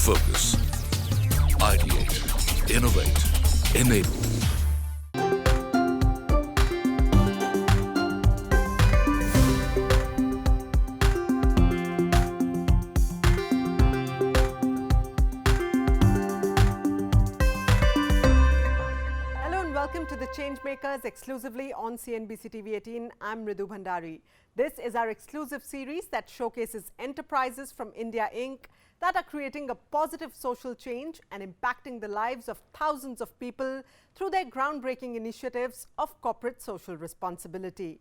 Focus. Ideate. Innovate. Enable. Welcome to The Changemakers exclusively on CNBC TV-18. I'm Ridu Bhandari. This is our exclusive series that showcases enterprises from India Inc. that are creating a positive social change and impacting the lives of thousands of people through their groundbreaking initiatives of corporate social responsibility.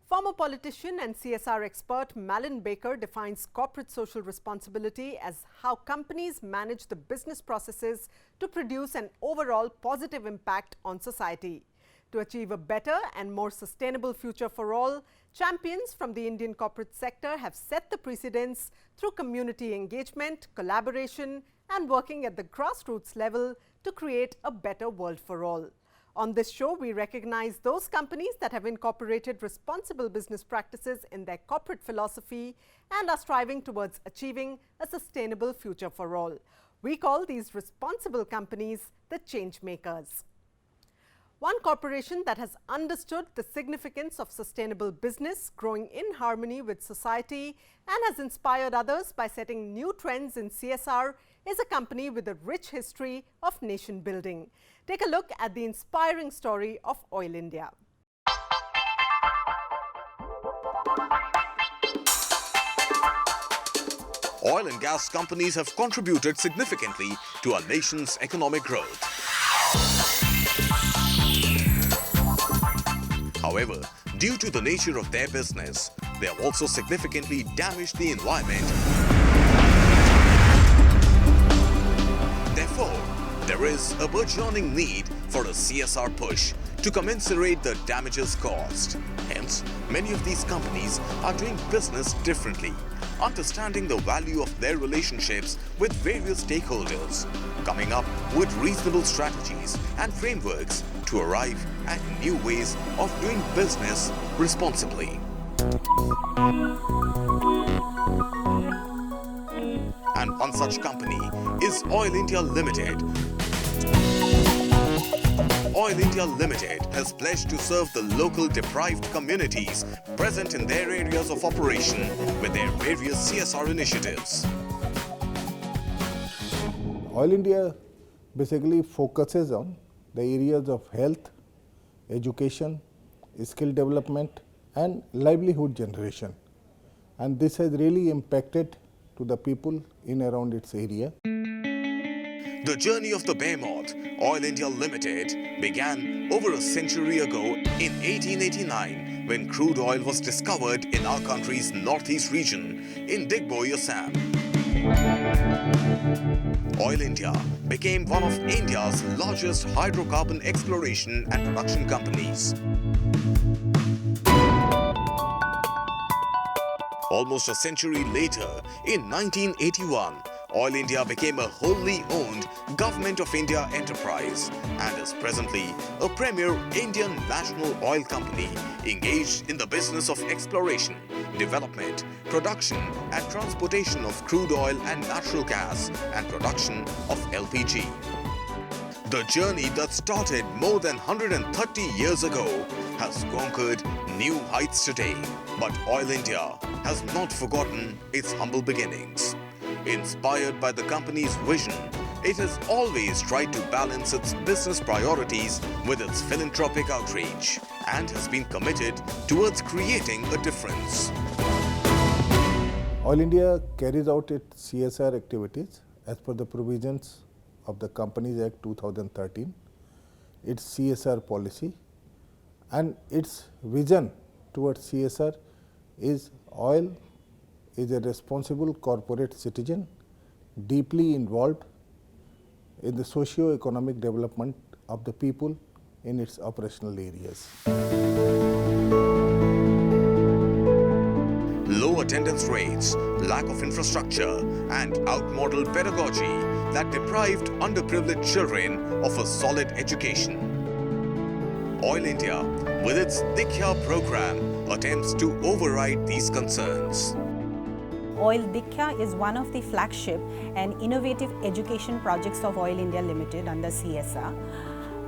Former politician and CSR expert Malin Baker defines corporate social responsibility as how companies manage the business processes to produce an overall positive impact on society. To achieve a better and more sustainable future for all, champions from the Indian corporate sector have set the precedents through community engagement, collaboration, and working at the grassroots level to create a better world for all. On this show, we recognize those companies that have incorporated responsible business practices in their corporate philosophy and are striving towards achieving a sustainable future for all. We call these responsible companies the Changemakers. One corporation that has understood the significance of sustainable business, growing in harmony with society, and has inspired others by setting new trends in CSR is a company with a rich history of nation building. Take a look at the inspiring story of Oil India. Oil and gas companies have contributed significantly to our nation's economic growth. However, due to the nature of their business, they have also significantly damaged the environment. Therefore, there is a burgeoning need for a CSR push to commensurate the damages caused. Hence, many of these companies are doing business differently, understanding the value of their relationships with various stakeholders, coming up with reasonable strategies and frameworks to arrive at new ways of doing business responsibly. And one such company is Oil India Limited. Oil India Limited has pledged to serve the local deprived communities present in their areas of operation with their various CSR initiatives. Oil India basically focuses on the areas of health, education, skill development and livelihood generation. And this has really impacted to the people in around its area. The journey of the behemoth, Oil India Limited, began over a century ago in 1889 when crude oil was discovered in our country's northeast region in Digboy, Assam. Oil India became one of India's largest hydrocarbon exploration and production companies. Almost a century later, in 1981, Oil India became a wholly owned Government of India enterprise and is presently a premier Indian national oil company engaged in the business of exploration, development, production and transportation of crude oil and natural gas and production of LPG. The journey that started more than 130 years ago has conquered new heights today, but Oil India has not forgotten its humble beginnings. Inspired by the company's vision, it has always tried to balance its business priorities with its philanthropic outreach and has been committed towards creating a difference. Oil India carries out its CSR activities as per the provisions of the Companies Act 2013, its CSR policy, and its vision towards CSR is oil is a responsible corporate citizen deeply involved in the socio-economic development of the people in its operational areas. Low attendance rates, lack of infrastructure and outmodel pedagogy that deprived underprivileged children of a solid education. Oil India, with its Dikhya program, attempts to override these concerns. Oil Dikhya is one of the flagship and innovative education projects of Oil India Limited under CSR.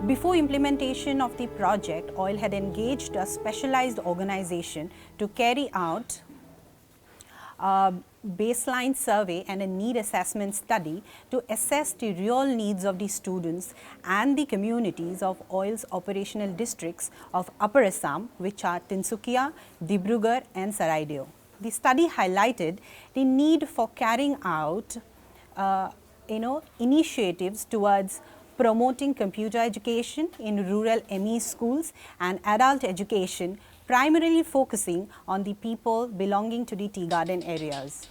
Before implementation of the project, Oil had engaged a specialized organization to carry out a baseline survey and a need assessment study to assess the real needs of the students and the communities of Oil's operational districts of Upper Assam, which are Tinsukia, Dibrugarh and Saraideo. The study highlighted the need for carrying out initiatives towards promoting computer education in rural ME schools and adult education, primarily focusing on the people belonging to the tea garden areas.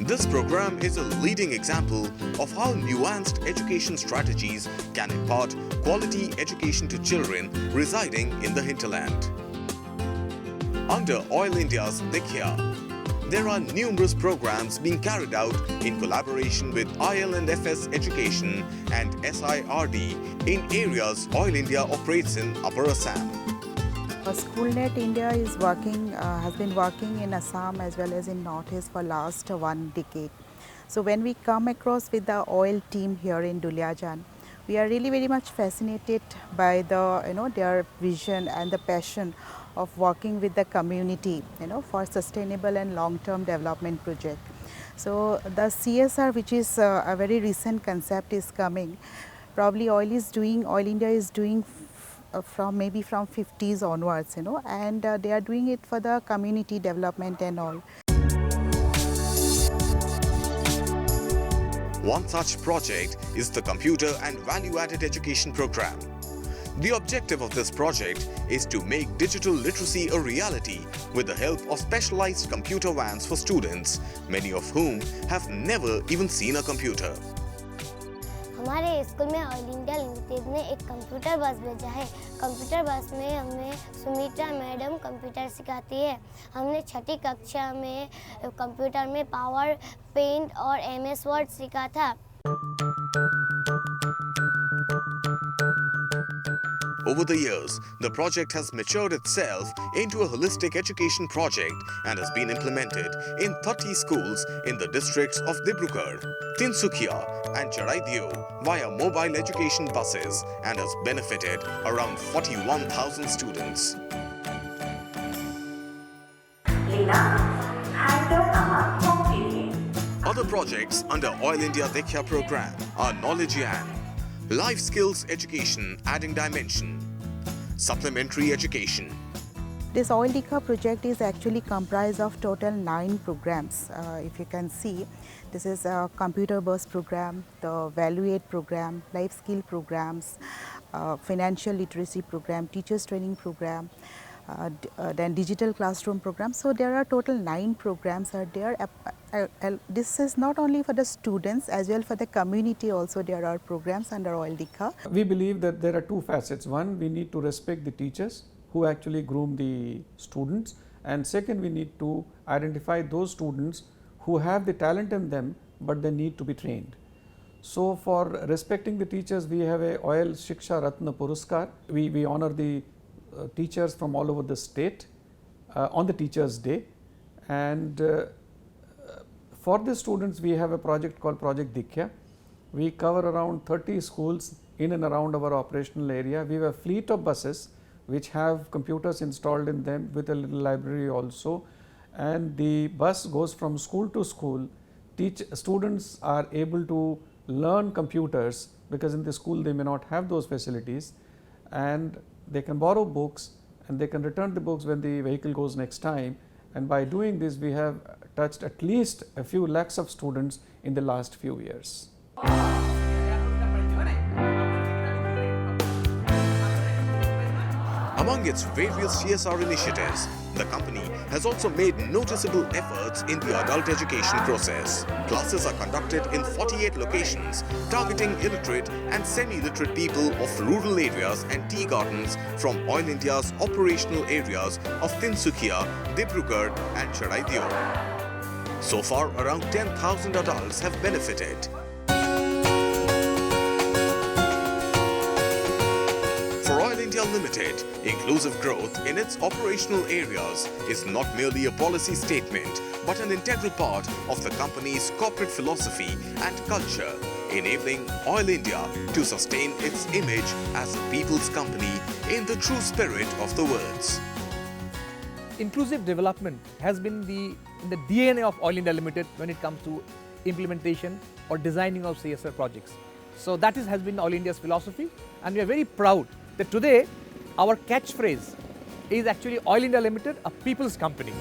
This program is a leading example of how nuanced education strategies can impart quality education to children residing in the hinterland. Under Oil India's Dikhya, there are numerous programs being carried out in collaboration with IL&FS Education and SIRD in areas Oil India operates in Upper Assam. SchoolNet India is has been working in Assam as well as in Northeast for last 1 decade. So when we come across with the oil team here in Duliajan, we are really very much fascinated by the their vision and the passion of working with the community for sustainable and long-term development project. So the CSR, which is a very recent concept, is coming. Probably Oil India is doing from maybe from 50s onwards, and they are doing it for the community development and all. One such project is the Computer and Value-Added Education Program. The objective of this project is to make digital literacy a reality with the help of specialized computer vans for students, many of whom have never even seen a computer. हमारे school में oil India limited ने एक computer बस भेजा है। Computer बस में हमें सुमित्रा मैडम कंप्यूटर सिखाती है। हमने 6ठी कक्षा में कंप्यूटर में पावर पेंट और MS वर्ड सीखा था। Over the years, the project has matured itself into a holistic education project and has been implemented in 30 schools in the districts of Dibrugarh, Tinsukia and Charaideo via mobile education buses and has benefited around 41,000 students. Other projects under Oil India Dikhya program are Knowledge Yan, Life Skills Education Adding Dimension, Supplementary Education. This Oil Dikhya project is actually comprised of total 9 programs. If you can see, this is a computer bus program, the Value Aid program, life skill programs, financial literacy program, teachers training program, then digital classroom program. So there are total 9 programs are there. This is not only for the students, as well for the community also there are programs under Oil Dikhya. We believe that there are 2 facets. One, we need to respect the teachers who actually groom the students, and second, we need to identify those students who have the talent in them but they need to be trained. So for respecting the teachers, we have a Oil Shiksha Ratna Puruskar. We honor the teachers from all over the state on the Teachers' Day, and for the students we have a project called Project Dikhya. We cover around 30 schools in and around our operational area. We have a fleet of buses which have computers installed in them with a little library also, and the bus goes from school to school. Students are able to learn computers because in the school they may not have those facilities, and they can borrow books and they can return the books when the vehicle goes next time. And by doing this, we have touched at least a few lakhs of students in the last few years. Among its various CSR initiatives, the company has also made noticeable efforts in the adult education process. Classes are conducted in 48 locations, targeting illiterate and semi-literate people of rural areas and tea gardens from Oil India's operational areas of Tinsukia, Dibrugarh and Charaideo. So far, around 10,000 adults have benefited. For Oil India India Limited, inclusive growth in its operational areas is not merely a policy statement, but an integral part of the company's corporate philosophy and culture, enabling Oil India to sustain its image as a people's company in the true spirit of the words. Inclusive development has been in the DNA of Oil India Limited when it comes to implementation or designing of CSR projects. So that has been Oil India's philosophy, and we are very proud that today our catchphrase is actually Oil India Limited, a people's company.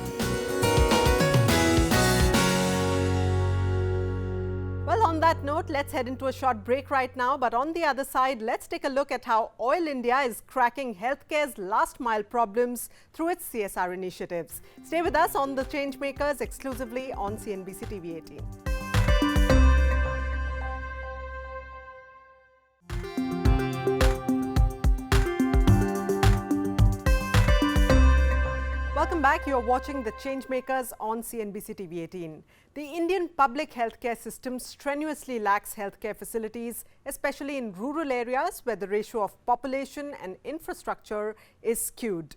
Well, on that note, let's head into a short break right now. But on the other side, let's take a look at how Oil India is cracking healthcare's last mile problems through its CSR initiatives. Stay with us on The Changemakers exclusively on CNBC TV-18. Welcome back. You are watching The Changemakers on CNBC TV-18. The Indian public healthcare system strenuously lacks healthcare facilities, especially in rural areas where the ratio of population and infrastructure is skewed.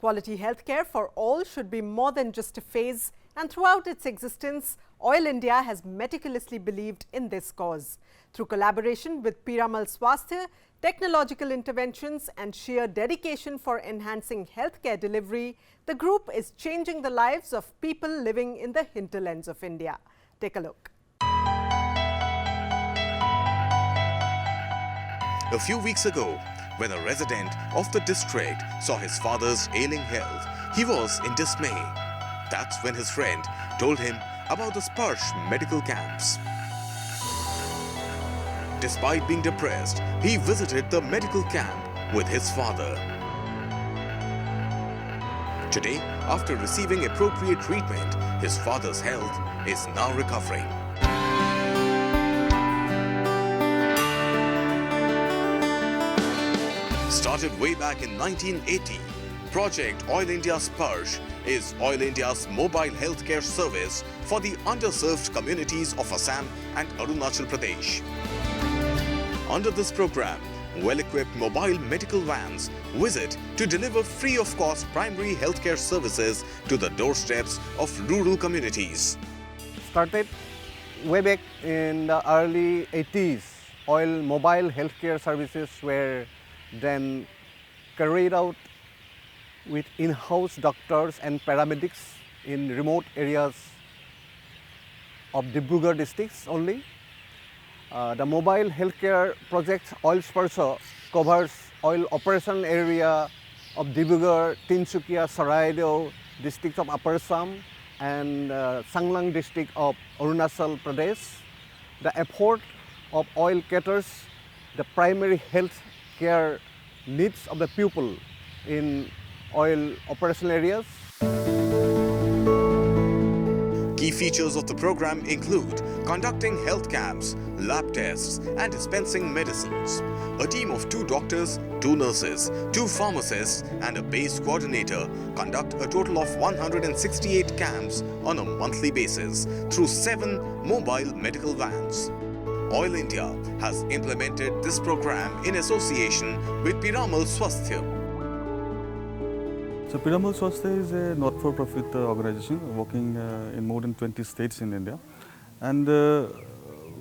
Quality healthcare for all should be more than just a phase, and throughout its existence, Oil India has meticulously believed in this cause. Through collaboration with Piramal Swasthya, technological interventions and sheer dedication for enhancing healthcare delivery, the group is changing the lives of people living in the hinterlands of India. Take a look. A few weeks ago, when a resident of the district saw his father's ailing health, he was in dismay. That's when his friend told him about the Sparsh medical camps. Despite being depressed, he visited the medical camp with his father. Today, after receiving appropriate treatment, his father's health is now recovering. Started way back in 1980, Project Oil India Sparsh is Oil India's mobile healthcare service for the underserved communities of Assam and Arunachal Pradesh. Under this program, well-equipped mobile medical vans visit to deliver free of cost primary healthcare services to the doorsteps of rural communities. Started way back in the early 80s, oil mobile healthcare services were then carried out with in-house doctors and paramedics in remote areas of Dibrugarh districts only. The mobile healthcare project Oil Sparsh covers oil operation area of Dibrugarh, Tinsukia, Saraideo districts of Upper Assam and Sanglang district of Arunachal Pradesh. The effort of oil caters the primary health care needs of the people in oil operational areas. Key features of the program include conducting health camps, lab tests and dispensing medicines. A team of 2 doctors, 2 nurses, 2 pharmacists and a base coordinator conduct a total of 168 camps on a monthly basis through 7 mobile medical vans. Oil India has implemented this program in association with Piramal Swasthya. So Piramal Swasthya is a not-for-profit organization working in more than 20 states in India, and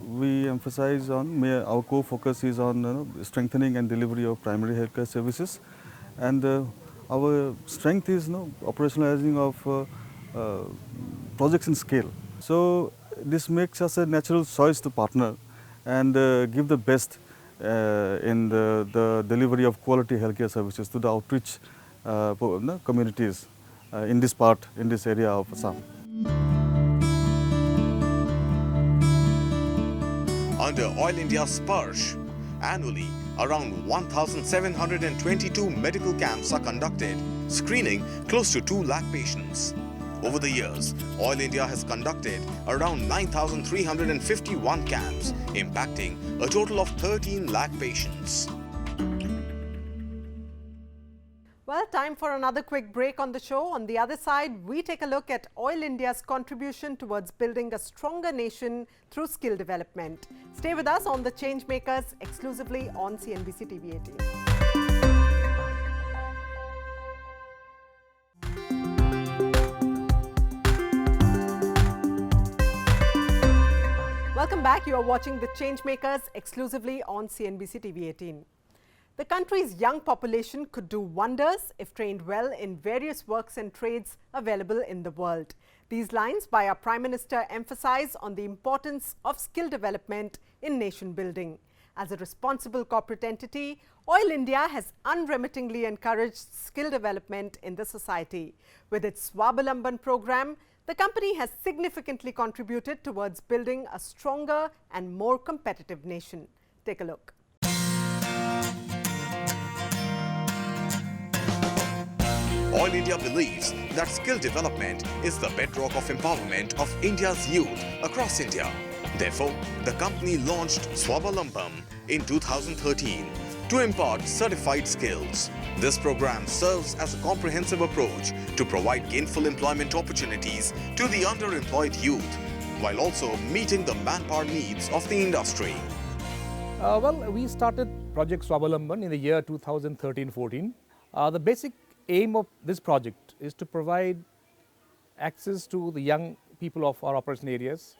we emphasize on, our core focus is on strengthening and delivery of primary healthcare services, and our strength is operationalizing of projects in scale. So this makes us a natural choice to partner and give the best in the delivery of quality healthcare services to the outreach communities in this area of Assam. Under Oil India Sparsh, annually around 1,722 medical camps are conducted, screening close to 2 lakh patients. Over the years, Oil India has conducted around 9,351 camps, impacting a total of 13 lakh patients. Well, time for another quick break on the show. On the other side, we take a look at Oil India's contribution towards building a stronger nation through skill development. Stay with us on The Changemakers exclusively on CNBC TV-18. Welcome back. You are watching The Changemakers exclusively on CNBC TV-18. The country's young population could do wonders if trained well in various works and trades available in the world. These lines by our Prime Minister emphasize on the importance of skill development in nation building. As a responsible corporate entity, Oil India has unremittingly encouraged skill development in the society. With its Swabalamban program, the company has significantly contributed towards building a stronger and more competitive nation. Take a look. Oil India believes that skill development is the bedrock of empowerment of India's youth across India. Therefore, the company launched Swabalamban in 2013 to impart certified skills. This program serves as a comprehensive approach to provide gainful employment opportunities to the underemployed youth, while also meeting the manpower needs of the industry. We started Project Swabalamban in the year 2013-14. The basic aim of this project is to provide access to the young people of our operation areas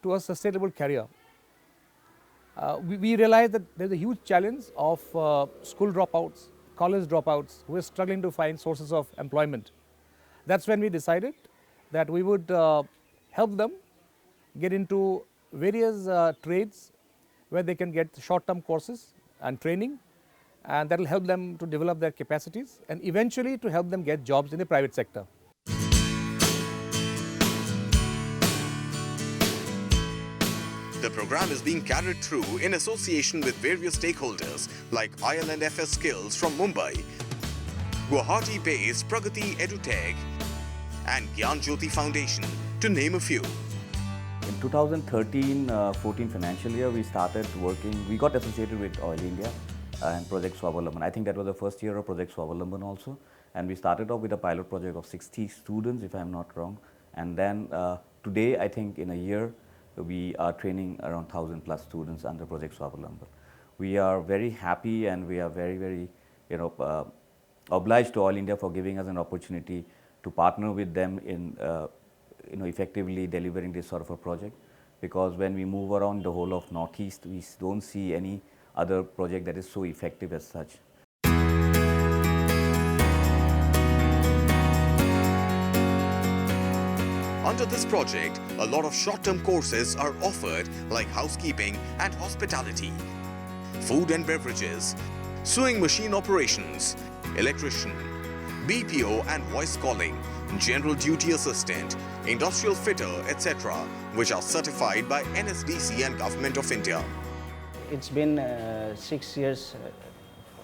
to a sustainable career. We realized that there's a huge challenge of school dropouts, college dropouts who are struggling to find sources of employment. That's when we decided that we would help them get into various trades where they can get short-term courses and training, and that will help them to develop their capacities and eventually to help them get jobs in the private sector. The program is being carried through in association with various stakeholders like IL&FS Skills from Mumbai, Guwahati-based Pragati EduTech, and Gyan Jyoti Foundation, to name a few. In 2013-14 financial year, we started working, we got associated with Oil India and Project Swabalamban. I think that was the first year of Project Swabalamban also. And we started off with a pilot project of 60 students, if I'm not wrong. And then today, I think in a year, we are training around 1,000 plus students under Project Swabalamban. We are very happy and we are very, obliged to Oil India for giving us an opportunity to partner with them in, effectively delivering this sort of a project. Because when we move around the whole of Northeast, we don't see any other project that is so effective as such. Under this project, a lot of short-term courses are offered like housekeeping and hospitality, food and beverages, sewing machine operations, electrician, BPO and voice calling, general duty assistant, industrial fitter, etc., which are certified by NSDC and Government of India. It's been 6 years.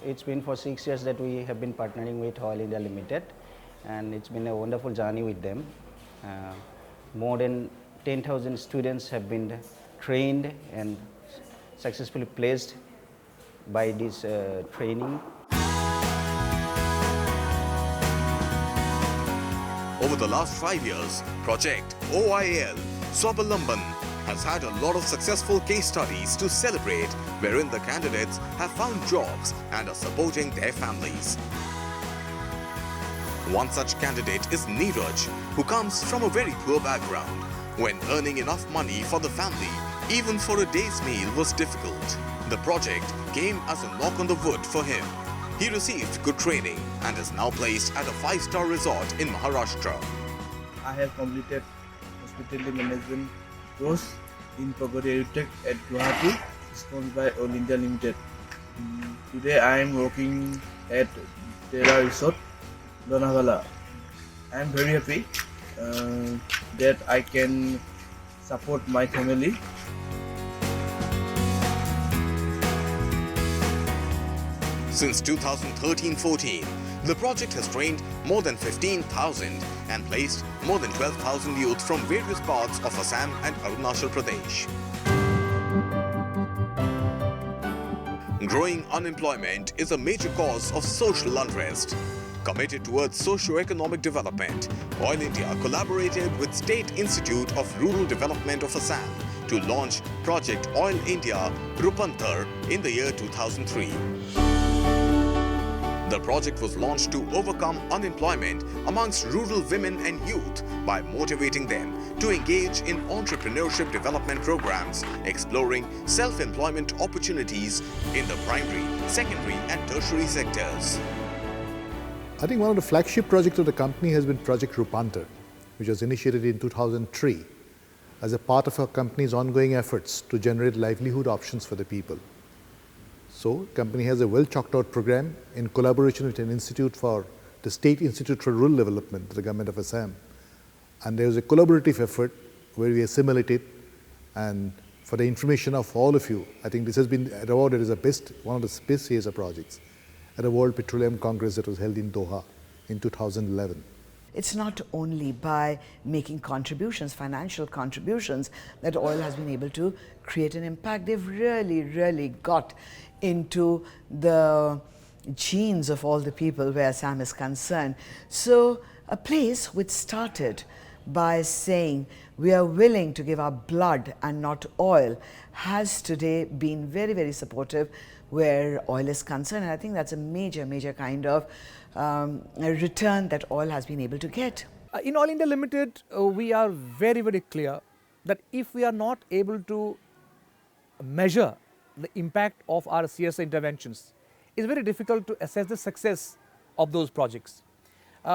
It's been for 6 years that we have been partnering with Oil India Limited, and it's been a wonderful journey with them. More than 10,000 students have been trained and successfully placed by this training. Over the last 5 years, Project OIL Swabalamban has had a lot of successful case studies to celebrate, wherein the candidates have found jobs and are supporting their families. One such candidate is Neeraj, who comes from a very poor background. When earning enough money for the family, even for a day's meal, was difficult. The project came as a knock on the wood for him. He received good training and is now placed at a 5-star resort in Maharashtra. I have completed hospitality management course in Pragati EduTech at Guwahati, sponsored by Oil India Limited. Today I am working at Tera Resort, Lonavala. I am very happy that I can support my family. Since 2013-14, the project has trained more than 15,000 and placed more than 12,000 youth from various parts of Assam and Arunachal Pradesh. Growing unemployment is a major cause of social unrest. Committed towards socio-economic development, Oil India collaborated with State Institute of Rural Development of Assam to launch Project Oil India Rupantar in the year 2003. The project was launched to overcome unemployment amongst rural women and youth by motivating them to engage in entrepreneurship development programs, exploring self-employment opportunities in the primary, secondary and tertiary sectors. I think one of the flagship projects of the company has been Project Rupantar, which was initiated in 2003 as a part of our company's ongoing efforts to generate livelihood options for the people. So, the company has a well chalked out program in collaboration with the State Institute for Rural Development, the government of Assam. And there is a collaborative effort where we assimilate it. And for the information of all of you, I think this has been awarded as one of the best CSR projects at the World Petroleum Congress that was held in Doha in 2011. It's not only by making contributions, financial contributions, that oil has been able to create an impact. They've really got into the genes of all the people where Assam is concerned. So a place which started by saying we are willing to give our blood and not oil has today been very supportive where oil is concerned, and I think that's a major kind of a return that oil has been able to get. In Oil India Limited, we are very clear that if we are not able to measure the impact of our CSR interventions, it's very difficult to assess the success of those projects.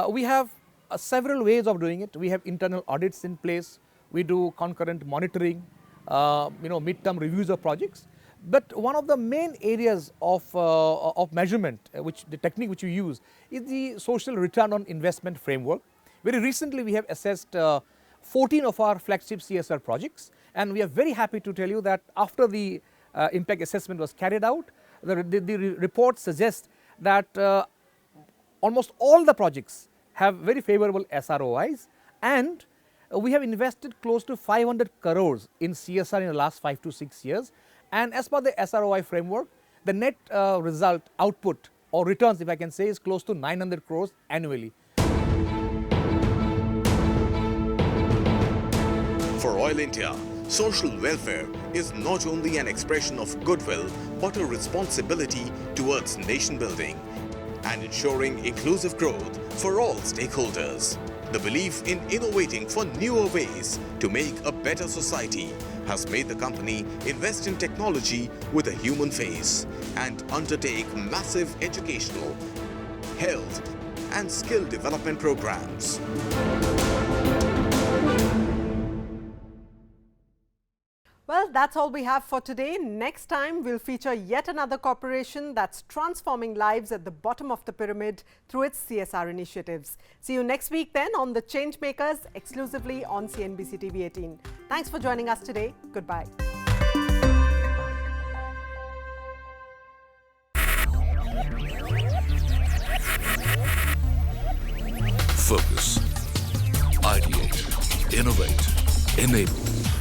We have several ways of doing it. We have internal audits in place. We do concurrent monitoring, mid-term reviews of projects. But one of the main areas of measurement, the technique which we use, is the social return on investment framework. Very recently, we have assessed 14 of our flagship CSR projects, and we are very happy to tell you that after the impact assessment was carried out, the report suggests that almost all the projects have very favorable SROIs, and we have invested close to 500 crores in CSR in the last 5 to 6 years. And as per the SROI framework, the net result output or returns, if I can say, is close to 900 crores annually. For Oil India, social welfare is not only an expression of goodwill but a responsibility towards nation building and ensuring inclusive growth for all stakeholders. The belief in innovating for newer ways to make a better society has made the company invest in technology with a human face and undertake massive educational, health and skill development programs. Well, that's all we have for today. Next time, we'll feature yet another corporation that's transforming lives at the bottom of the pyramid through its CSR initiatives. See you next week then on The Changemakers, exclusively on CNBC TV-18. Thanks for joining us today. Goodbye. Focus, ideate, innovate, enable.